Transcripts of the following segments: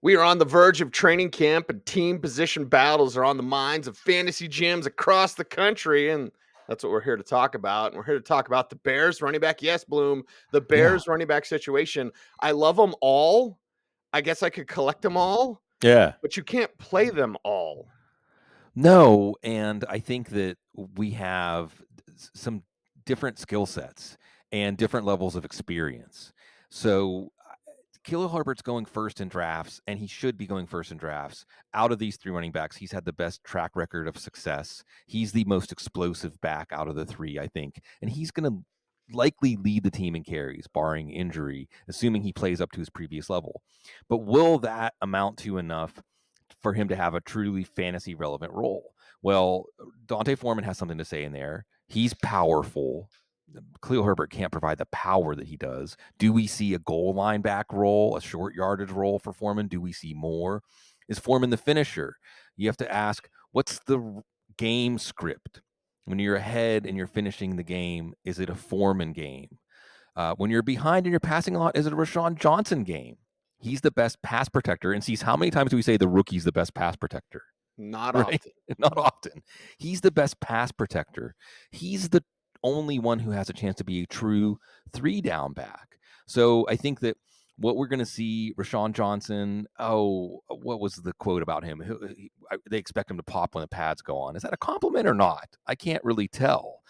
We are on the verge of training camp, and team position battles are on the minds of fantasy gyms across the country. And that's what we're here to talk about. And we're here to talk about the Bears running back. Yes, Bloom, the Yeah. Bears running back situation. I love them all. I guess I could collect them all, Yeah. but you can't play them all. No, and I think that we have some different skill sets and different levels of experience. So Khalil Herbert's going first in drafts, and he should be going first in drafts. Out of these three running backs, he's had the best track record of success. He's the most explosive back out of the three, I think, and he's going to likely lead the team in carries, barring injury, assuming he plays up to his previous level. But will that amount to enough for him to have a truly fantasy relevant role? Well, Dante Foreman has something to say in there. He's powerful. Khalil Herbert can't provide the power that he does. Do we see a goal line back role, a short yardage role for Foreman? Do we see more? Is Foreman the finisher? You have to ask, what's the game script? When you're ahead and you're finishing the game, is it a Foreman game? When you're behind and you're passing a lot, is it a Rashawn Johnson game? He's the best pass protector. And sees how many times do we say the rookie's the best pass protector? Not Right? often. Not often. He's the best pass protector. He's the only one who has a chance to be a true 3-down back. So I think that what we're going to see, Rashawn Johnson, what was the quote about him? They expect him to pop when the pads go on. Is that a compliment or not? I can't really tell.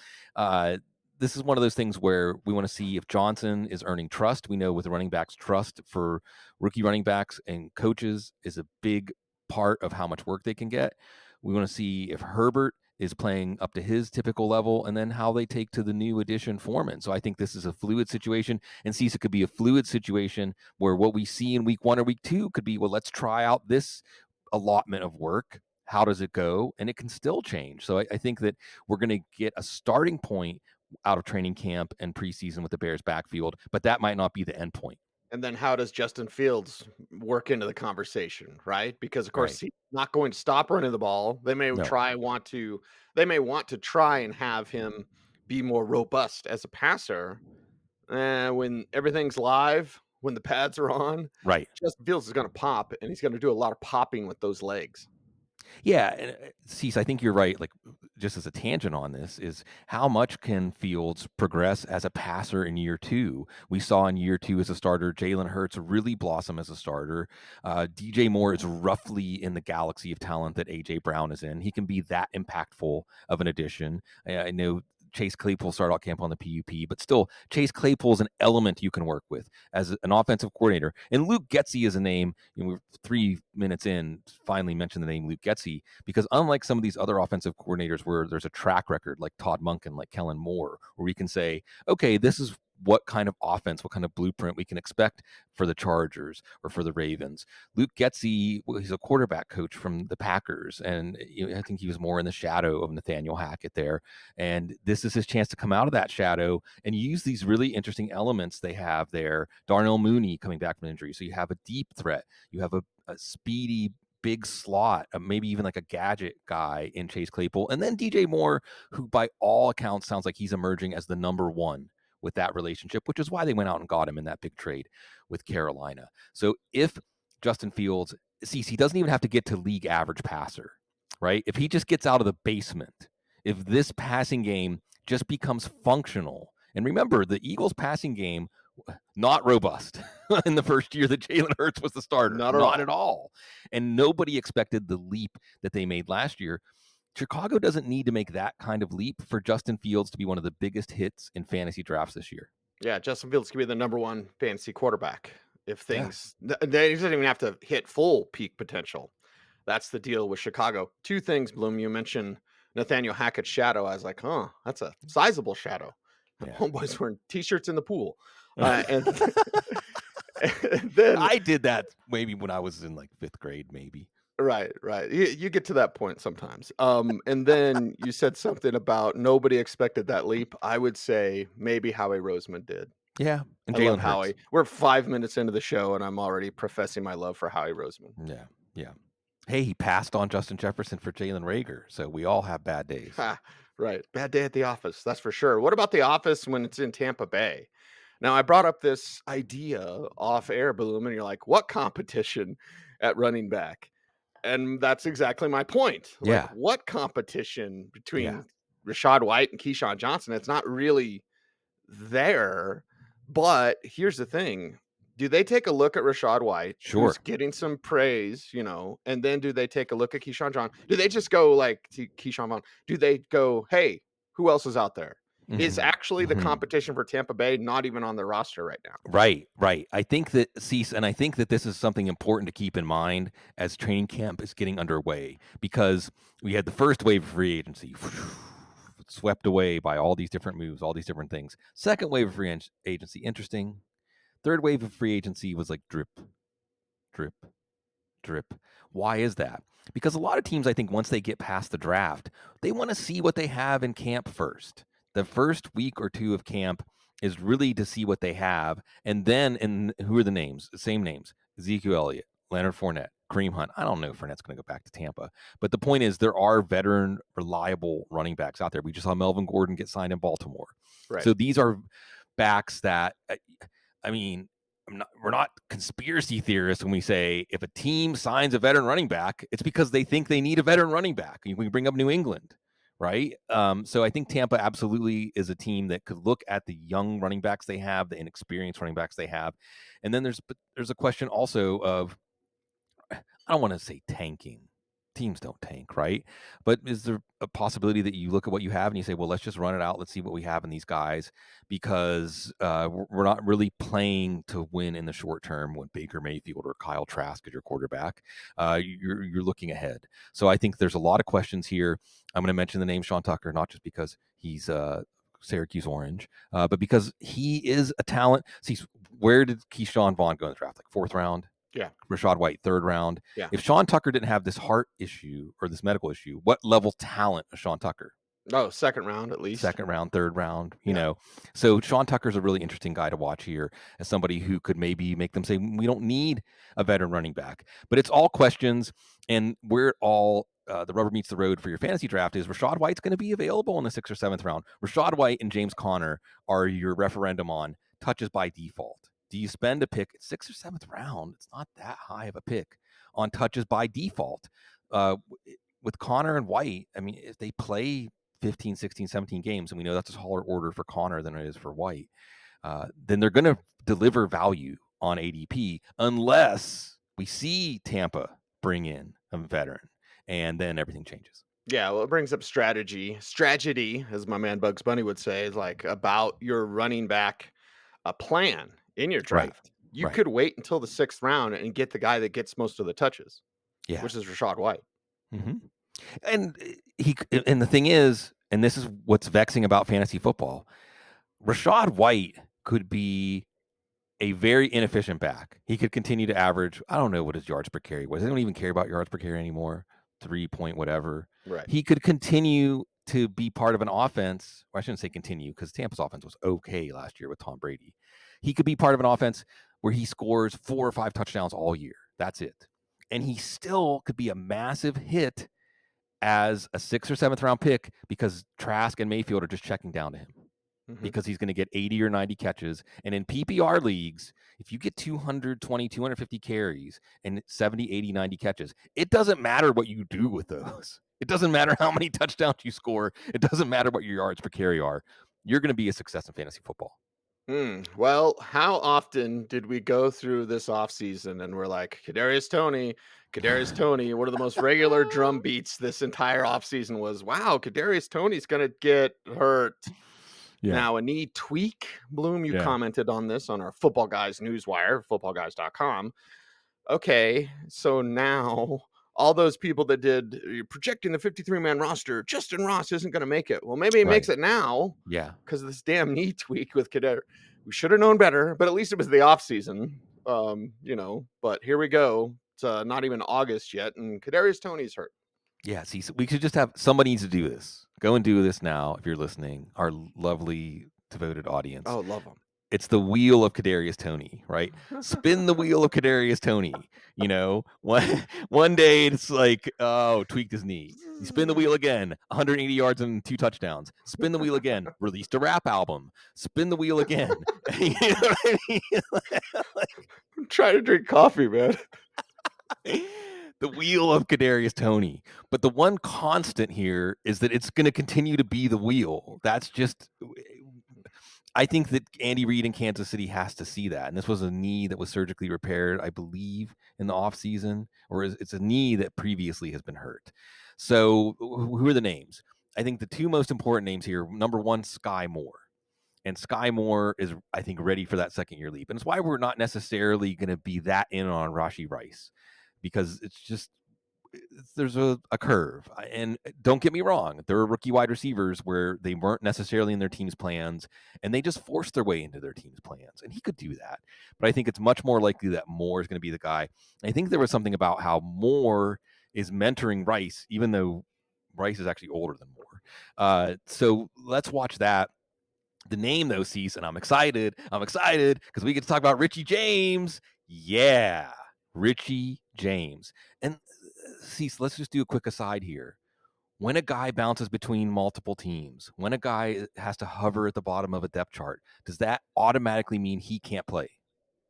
This is one of those things where we want to see if Johnson is earning trust. We know with the running backs, trust for rookie running backs and coaches is a big part of how much work they can get. We want to see if Herbert is playing up to his typical level, and then how they take to the new addition Foreman. So I think this is a fluid situation, and Cecil could be a fluid situation where what we see in week 1 or week 2 could be, well, let's try out this allotment of work. How does it go? And it can still change. So I think that we're going to get a starting point out of training camp and preseason with the Bears backfield, but that might not be the end point. And then how does Justin Fields work into the conversation, right? Because of course Right. he's not going to stop running the ball. They may No. want to try and have him be more robust as a passer. When everything's live, when the pads are on, Right. Justin Fields is going to pop, and he's going to do a lot of popping with those legs. Yeah, and Cease, I think you're right. Like, just as a tangent on this, is how much can Fields progress as a passer in year 2? We saw in year 2 as a starter, Jalen Hurts really blossom as a starter. DJ Moore is roughly in the galaxy of talent that AJ Brown is in. He can be that impactful of an addition. I know Chase Claypool started out camp on the PUP, but still, Chase Claypool is an element you can work with as an offensive coordinator. And Luke Getsy is a name, we're 3 minutes in, finally mentioned the name Luke Getsy, because unlike some of these other offensive coordinators where there's a track record like Todd Monken, like Kellen Moore, where we can say, okay, this is what kind of offense, what kind of blueprint we can expect for the Chargers or for the Ravens. Luke Getsy, he's a quarterback coach from the Packers, and I think he was more in the shadow of Nathaniel Hackett there. And this is his chance to come out of that shadow and use these really interesting elements they have there. Darnell Mooney coming back from injury. So you have a deep threat. You have a speedy, big slot, maybe even like a gadget guy in Chase Claypool. And then DJ Moore, who by all accounts sounds like he's emerging as the number one with that relationship, which is why they went out and got him in that big trade with Carolina. So if Justin Fields, he doesn't even have to get to league average passer, right? If he just gets out of the basement, if this passing game just becomes functional, and remember, the Eagles passing game, not robust in the first year that Jalen Hurts was the starter. Not at all. And nobody expected the leap that they made last year. Chicago doesn't need to make that kind of leap for Justin Fields to be one of the biggest hits in fantasy drafts this year. Yeah, Justin Fields could be the number one fantasy quarterback if things. He doesn't even have to hit full peak potential. That's the deal with Chicago. 2 things, Bloom. You mentioned Nathaniel Hackett's shadow. I was like, huh, that's a sizable shadow. Yeah. Homeboys wearing t-shirts in the pool. And, and then I did that maybe when I was in like 5th grade, maybe. Right. You get to that point sometimes. And then you said something about nobody expected that leap. I would say maybe Howie Roseman did. Yeah. And I love Jalen Hurts. Howie. We're 5 minutes into the show, and I'm already professing my love for Howie Roseman. Yeah. Hey, he passed on Justin Jefferson for Jalen Reagor, so we all have bad days. Right. Bad day at the office, that's for sure. What about the office when it's in Tampa Bay? Now, I brought up this idea off air, Bloom, and you're like, what competition? at running back. And that's exactly my point. Like, Yeah. what competition Yeah. between Rashad White and Keyshawn Johnson? It's not really there. But here's the thing. Do they take a look at Rashad White, who's Sure. getting some praise, and then do they take a look at Keyshawn John? Do they just go like to Keyshawn Vaughn? Do they go, hey, who else is out there? Is Mhm. actually the Mhm. competition for Tampa Bay not even on their roster right now? Right, right. I think that Cease, and I think that this is something important to keep in mind as training camp is getting underway, because we had the first wave of free agency swept away by all these different moves, all these different things. Second wave of free agency, interesting. Third wave of free agency was like drip, drip, drip. Why is that? Because a lot of teams, I think, once they get past the draft, they want to see what they have in camp first. The first week or two of camp is really to see what they have. And then, and who are the names? Same names: Ezekiel Elliott, Leonard Fournette, Kareem Hunt. I don't know if Fournette's going to go back to Tampa. But the point is, there are veteran, reliable running backs out there. We just saw Melvin Gordon get signed in Baltimore. Right. So these are backs that, I mean, we're not conspiracy theorists when we say if a team signs a veteran running back, it's because they think they need a veteran running back. We bring up New England, right? So I think Tampa absolutely is a team that could look at the young running backs they have, the inexperienced running backs they have, and then there's a question also of, I don't want to say tanking. Teams don't tank, right? But is there a possibility that you look at what you have and you say, well, let's just run it out. Let's see what we have in these guys, because we're not really playing to win in the short term when Baker Mayfield or Kyle Trask is your quarterback. You're looking ahead. So I think there's a lot of questions here. I'm going to mention the name Sean Tucker, not just because he's Syracuse Orange, but because he is a talent. See, where did Keyshawn Vaughn go in the draft? Like fourth round? Yeah. Rashad White, third round. Yeah. If Sean Tucker didn't have this heart issue or this medical issue, what level talent is Sean Tucker? Oh, second round at least. Second round, third round, Yeah. So Sean Tucker's a really interesting guy to watch here as somebody who could maybe make them say, we don't need a veteran running back. But it's all questions, and where it all the rubber meets the road for your fantasy draft is Rashad White's going to be available in the 6th or 7th round. Rashad White and James Conner are your referendum on touches by default. Do you spend a pick at 6th or 7th round? It's not that high of a pick on touches by default. With Conner and White, I mean, if they play 15, 16, 17 games, and we know that's a taller order for Conner than it is for White, then they're going to deliver value on ADP unless we see Tampa bring in a veteran, and then everything changes. Yeah, well, it brings up strategy, as my man Bugs Bunny would say, is like about your running back a plan in your Right. draft. You Right. could wait until the 6th round and get the guy that gets most of the touches, Yeah. which is Rashad White. Mm-hmm. And the thing is, and this is what's vexing about fantasy football, Rashad White could be a very inefficient back. He could continue to average, I don't know what his yards per carry was. They don't even care about yards per carry anymore. 3 point whatever. Right. He could continue to be part of an offense, or I shouldn't say continue, because Tampa's offense was okay last year with Tom Brady. He could be part of an offense where he scores 4 or 5 touchdowns all year. That's it. And he still could be a massive hit as a 6th or 7th round pick because Trask and Mayfield are just checking down to him. Because he's going to get 80 or 90 catches. And in PPR leagues, if you get 220, 250 carries and 70, 80, 90 catches, it doesn't matter what you do with those. It doesn't matter how many touchdowns you score. It doesn't matter what your yards per carry are. You're going to be a success in fantasy football. Well, how often did we go through this offseason and we're like, Kadarius Toney, one of the most regular drum beats this entire offseason was, wow, Kadarius Toney's going to get hurt. Yeah. Now, a knee tweak. Bloom, you Yeah. commented on this on our Football Guys newswire, footballguys.com. Okay, so now all those people that did projecting the 53-man roster, Justin Ross isn't going to make it. Well, maybe he makes it now. Yeah. Because of this damn knee tweak with Kadarius. We should have known better, but at least it was the offseason. But here we go. It's not even August yet, and Kadarius Toney's hurt. Yeah, see, so we could just have somebody needs to do this. Go and do this now if you're listening, our lovely devoted audience. Oh, love them. It's the wheel of Kadarius Toney, right? Spin the wheel of Kadarius Toney. One day it's like, oh, tweaked his knee. You spin the wheel again, 180 yards and 2 touchdowns. Spin the wheel again, released a rap album. Spin the wheel again. You know what I mean? I'm trying to drink coffee, man. The wheel of Kadarius Toney. But the one constant here is that it's going to continue to be the wheel. That's just I think that Andy Reid in Kansas City has to see that. And this was a knee that was surgically repaired, I believe, in the offseason, or it's a knee that previously has been hurt. So who are the names? I think the two most important names here, number one, Sky Moore. And Sky Moore is, I think, ready for that second year leap. And it's why we're not necessarily going to be that in on Rashi Rice, because it's just there's a curve. And don't get me wrong, there are rookie wide receivers where they weren't necessarily in their team's plans and they just forced their way into their team's plans. And he could do that. But I think it's much more likely that Moore is going to be the guy. And I think there was something about how Moore is mentoring Rice, even though Rice is actually older than Moore. So let's watch that. The name, though, Cease, and I'm excited. I'm excited because we get to talk about Richie James. Yeah, Richie James. And Cease, let's just do a quick aside here. When a guy bounces between multiple teams, when a guy has to hover at the bottom of a depth chart, does that automatically mean he can't play?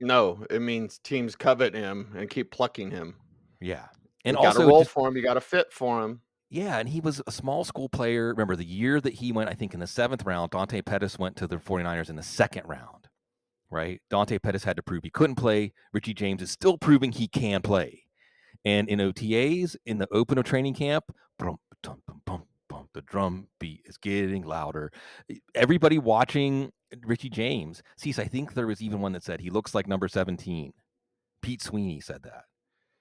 No, it means teams covet him and keep plucking him. Yeah. And You got to also roll just for him. You got to fit for him. yeah, and he was a small school player. Remember the year that he went, I think in the 7th round, Dante Pettis went to the 49ers in the 2nd round. Right? Dante Pettis had to prove he couldn't play. Richie James is still proving he can play. And in OTAs, in the open of training camp, the drum beat is getting louder. Everybody watching Richie James sees, I think there was even one that said he looks like number 17. Pete Sweeney said that.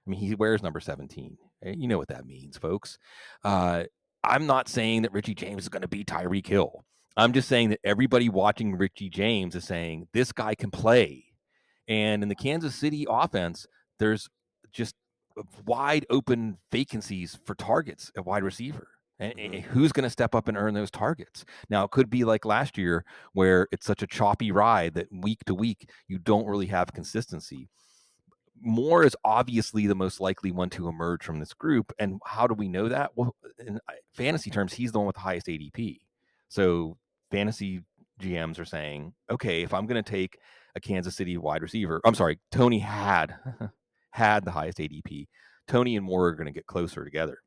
I mean, he wears number 17. You know what that means, folks. I'm not saying that Richie James is going to be Tyreek Hill. I'm just saying that everybody watching Richie James is saying this guy can play. And in the Kansas City offense, there's just wide open vacancies for targets at wide receiver. And who's going to step up and earn those targets? Now, it could be like last year where it's such a choppy ride that week to week, you don't really have consistency. Moore is obviously the most likely one to emerge from this group. And how do we know that? Well, in fantasy terms, he's the one with the highest ADP. So fantasy GMs are saying, okay, if I'm going to take a Kansas City wide receiver, I'm sorry, Tony had had the highest ADP. Tony and Moore are going to get closer together.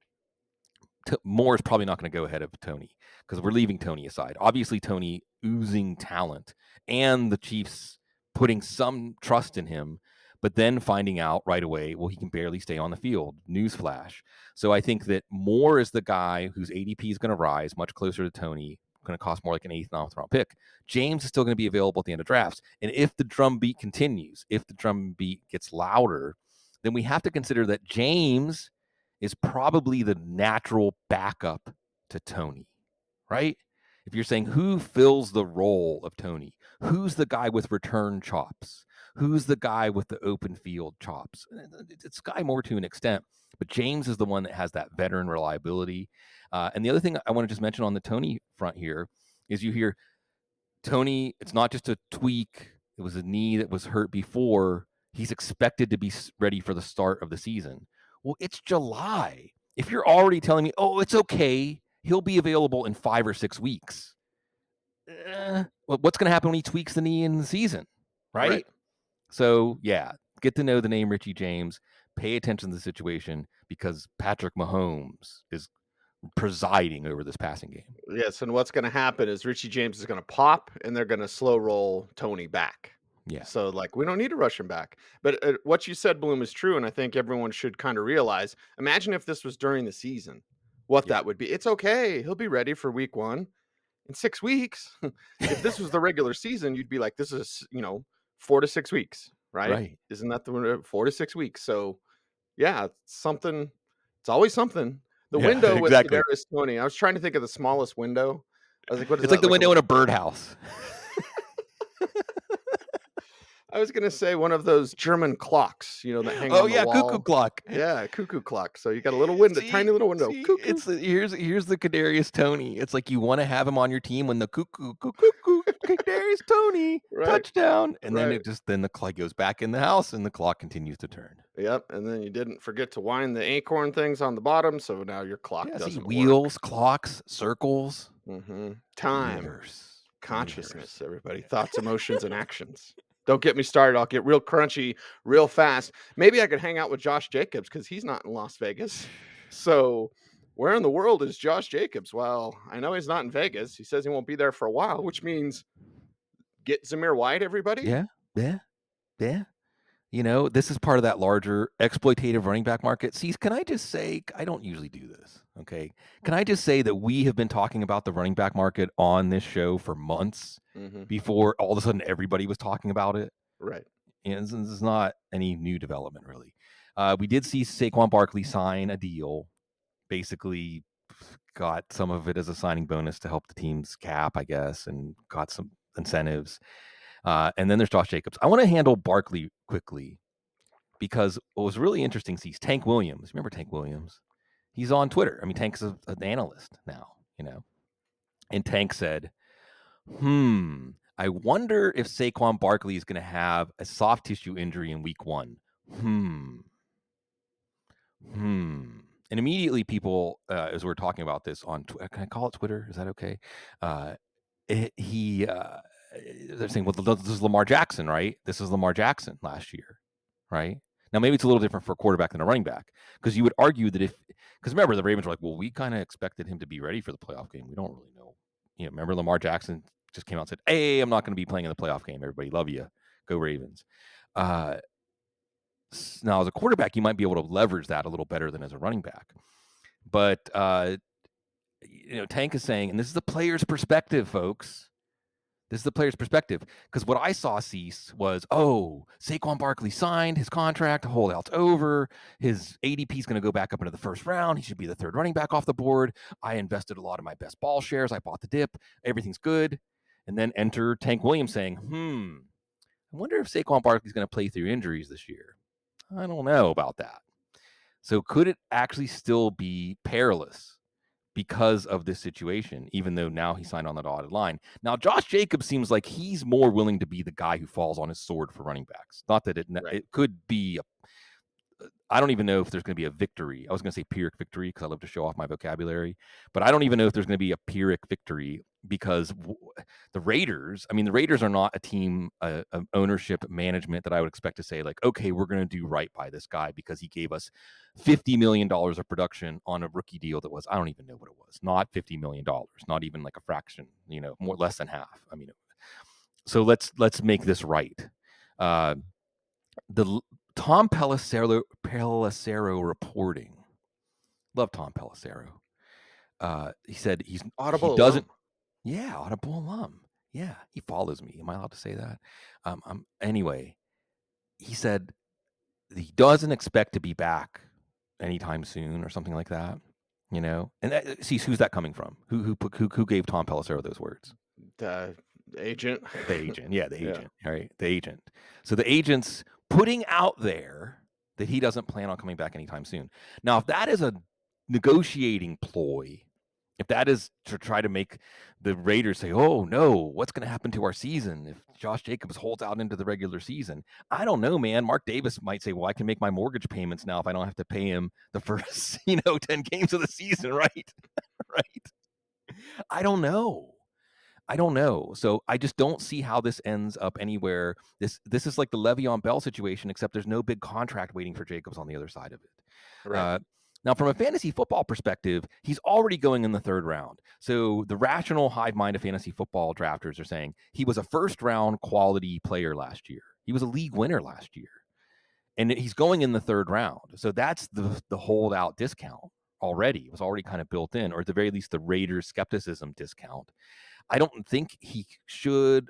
Moore is probably not going to go ahead of Tony because we're leaving Tony aside. Obviously, Tony oozing talent and the Chiefs putting some trust in him, but then finding out right away, well, he can barely stay on the field. Newsflash. So I think that Moore is the guy whose ADP is going to rise much closer to Tony, going to cost more like an 8th, 9th round pick. James is still going to be available at the end of drafts. And if the drumbeat continues, if the drumbeat gets louder, then we have to consider that James is probably the natural backup to Tony, right? If you're saying who fills the role of Tony, who's the guy with return chops? Who's the guy with the open field chops? It's Sky Moore to an extent, but James is the one that has that veteran reliability. And the other thing I want to just mention on the Tony front here is you hear Tony, it's not just a tweak. It was a knee that was hurt before. He's expected to be ready for the start of the season. Well, it's July. If you're already telling me, oh, it's okay, he'll be available in 5 or 6 weeks. Well, what's going to happen when he tweaks the knee in the season, right? Right. So, yeah, get to know the name Richie James. Pay attention to the situation because Patrick Mahomes is presiding over this passing game. Yes, and what's gonna happen is Richie James is gonna pop, and they're gonna slow roll Tony back. Yeah. So, like, we don't need to rush him back. But, what you said, Bloom, is true, and I think everyone should kinda realize, imagine if this was during the season, what Yeah. that would be. It's okay, he'll be ready for week 1 in 6 weeks. If this was the regular season, you'd be like, "This is, 4 to 6 weeks," right? Right. Isn't that the 4 to 6 weeks? So, yeah, it's always something. The Yeah, window with exactly. Kadarius Toney, I was trying to think of the smallest window. I was like, "What is It's like that?" the Like a window in a birdhouse. I was gonna say one of those German clocks, that hang Oh on the yeah, cuckoo wall. clock. Yeah, cuckoo clock. So you got a little window, See, tiny little window. see, Cuckoo. it's here's the Kadarius Toney. It's like you want to have him on your team when the cuckoo Kadarius Toney Right, touchdown, and then right. then the clock goes back in the house and the clock continues to turn. Yep, and then you didn't forget to wind the acorn things on the bottom, so now your clock Yeah, see doesn't work. wheels, clocks, circles, Time, universe, consciousness, universe. everybody, thoughts, emotions, and actions. Don't get me started. I'll get real crunchy real fast. Maybe I could hang out with Josh Jacobs because he's not in Las Vegas. So, where in the world is Josh Jacobs? Well, I know he's not in Vegas. He says he won't be there for a while, which means get Zamir White, everybody. Yeah, yeah, yeah. This is part of that larger exploitative running back market. See, can I just say, I don't usually do this, okay? Can I just say that we have been talking about the running back market on this show for months Hmm. before all of a sudden everybody was talking about it? Right. And this is not any new development, really. We did see Saquon Barkley sign a deal, basically got some of it as a signing bonus to help the team's cap, I guess, and got some incentives. And then there's Josh Jacobs. I want to handle Barkley quickly because what was really interesting is Tank Williams. Remember Tank Williams? He's on Twitter. I mean, Tank's an analyst now. And Tank said, I wonder if Saquon Barkley is going to have a soft tissue injury in week 1. Hmm. And immediately people, as we're talking about this on, can I call it Twitter? Is that okay? Uh, they're saying, well, this is Lamar Jackson, right? This is Lamar Jackson last year, right? Now, maybe it's a little different for a quarterback than a running back, because you would argue that because remember, the Ravens were like, well, we kind of expected him to be ready for the playoff game. We don't really know. Remember Lamar Jackson just came out and said, hey, I'm not going to be playing in the playoff game. Everybody love you. Go Ravens. Now, as a quarterback, you might be able to leverage that a little better than as a running back. But, Tank is saying, and this is the player's perspective, folks. This is the player's perspective. Because what I saw, Cease, was, Saquon Barkley signed his contract, holdout's over. His ADP is going to go back up into the first round. He should be the third running back off the board. I invested a lot of my best ball shares. I bought the dip. Everything's good. And then enter Tank Williams saying, I wonder if Saquon Barkley's going to play through injuries this year. I don't know about that. So could it actually still be perilous because of this situation, even though now he signed on the dotted line? Now, Josh Jacobs seems like he's more willing to be the guy who falls on his sword for running backs. Not that Right. it could be I don't even know if there's going to be a victory. I was going to say Pyrrhic victory because I love to show off my vocabulary, but I don't even know if there's going to be a Pyrrhic victory because the Raiders are not a team, ownership management that I would expect to say like, okay, we're going to do right by this guy because he gave us $50 million of production on a rookie deal that was, I don't even know what it was, not $50 million, not even like a fraction, more less than half. I mean, so let's make this right. The Tom Pelissero reporting. Love Tom Pelissero. He said he Audible doesn't. alum. Yeah, Audible alum. Yeah, he follows me. Am I allowed to say that? Anyway, he said he doesn't expect to be back anytime soon or something like that. And see, who's that coming from? Who gave Tom Pelissero those words? The agent. The agent. Yeah, the Yeah. agent. Right, the agent. So the agent's putting out there that he doesn't plan on coming back anytime soon. Now, if that is a negotiating ploy, if that is to try to make the Raiders say, oh no, what's going to happen to our season if Josh Jacobs holds out into the regular season? I don't know, man. Mark Davis might say, well, I can make my mortgage payments now if I don't have to pay him the first 10 games of the season, right? Right. I don't know. So I just don't see how this ends up anywhere. This is like the Le'Veon Bell situation, except there's no big contract waiting for Jacobs on the other side of it. Right. Now, from a fantasy football perspective, he's already going in the third round. So the rational hive mind of fantasy football drafters are saying he was a first round quality player last year. He was a league winner last year. And he's going in the third round. So that's the holdout discount already. It was already kind of built in, or at the very least, the Raiders skepticism discount. I don't think he should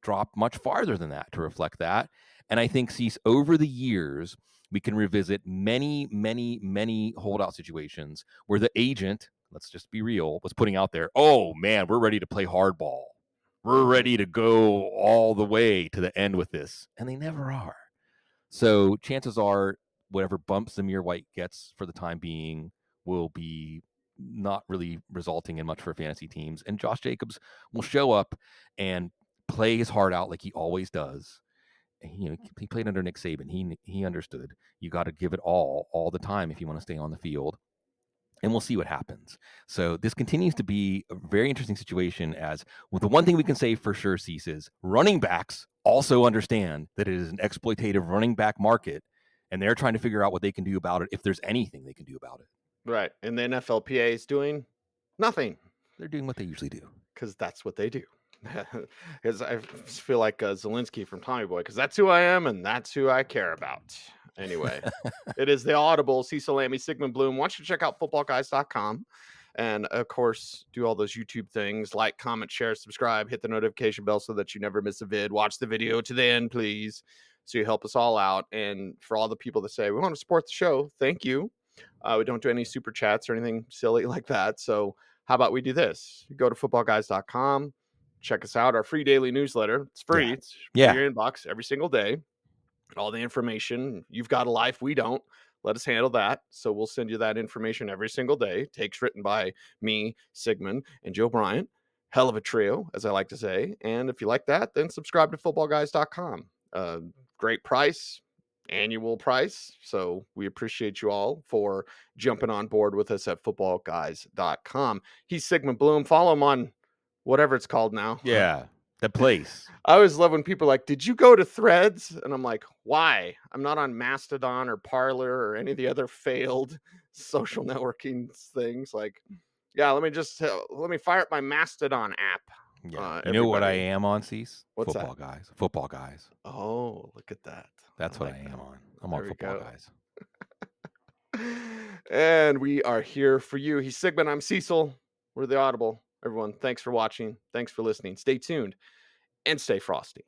drop much farther than that to reflect that. And I think over the years, we can revisit many, many, many holdout situations where the agent, let's just be real, was putting out there, oh man, we're ready to play hardball. We're ready to go all the way to the end with this. And they never are. So chances are whatever bump Zamir White gets for the time being will be not really resulting in much for fantasy teams. And Josh Jacobs will show up and play his heart out like he always does. And, he played under Nick Saban. He understood. You got to give it all the time if you want to stay on the field. And we'll see what happens. So this continues to be a very interesting situation. As well, the one thing we can say for sure, Cease, is running backs also understand that it is an exploitative running back market, and they're trying to figure out what they can do about it, if there's anything they can do about it. Right. And the NFLPA is doing nothing They're doing what they usually do. because that's what they do. Because I feel like Zelensky from Tommy Boy, because that's who I am and that's who I care about. Anyway, it is the Audible, Cecil, Lammey, Sigmund, Bloom. Why don't you check out footballguys.com? And of course, do all those YouTube things, like, comment, share, subscribe, hit the notification bell so that you never miss a vid. Watch the video to the end, please, so you help us all out. And for all the people that say we want to support the show, thank you. We don't do any super chats or anything silly like that. So how about we do this? You go to footballguys.com, check us out, our free daily newsletter. It's free. Yeah. It's in Yeah. your inbox every single day. All the information. You've got a life, we don't. Let us handle that. So we'll send you that information every single day. Takes written by me, Sigmund, and Joe Bryant. Hell of a trio, as I like to say. And if you like that, then subscribe to footballguys.com. Great price, annual price. So we appreciate you all for jumping on board with us at footballguys.com. He's Sigmund Bloom. Follow him on whatever it's called now. Yeah. The place. I always love when people are like, "Did you go to Threads?" And I'm like, "Why? I'm not on Mastodon or Parler or any of the other failed social networking things." Like, yeah, let me fire up my Mastodon app. Yeah. You know what I Everybody. am on, Cease? What's Football that? Guys. Football Guys. Oh, look at that. That's I what like I that. am on. I'm There on we Football go. Guys. And we are here for you. He's Sigmund. I'm Cecil. We're the Audible. Everyone, thanks for watching. Thanks for listening. Stay tuned and stay frosty.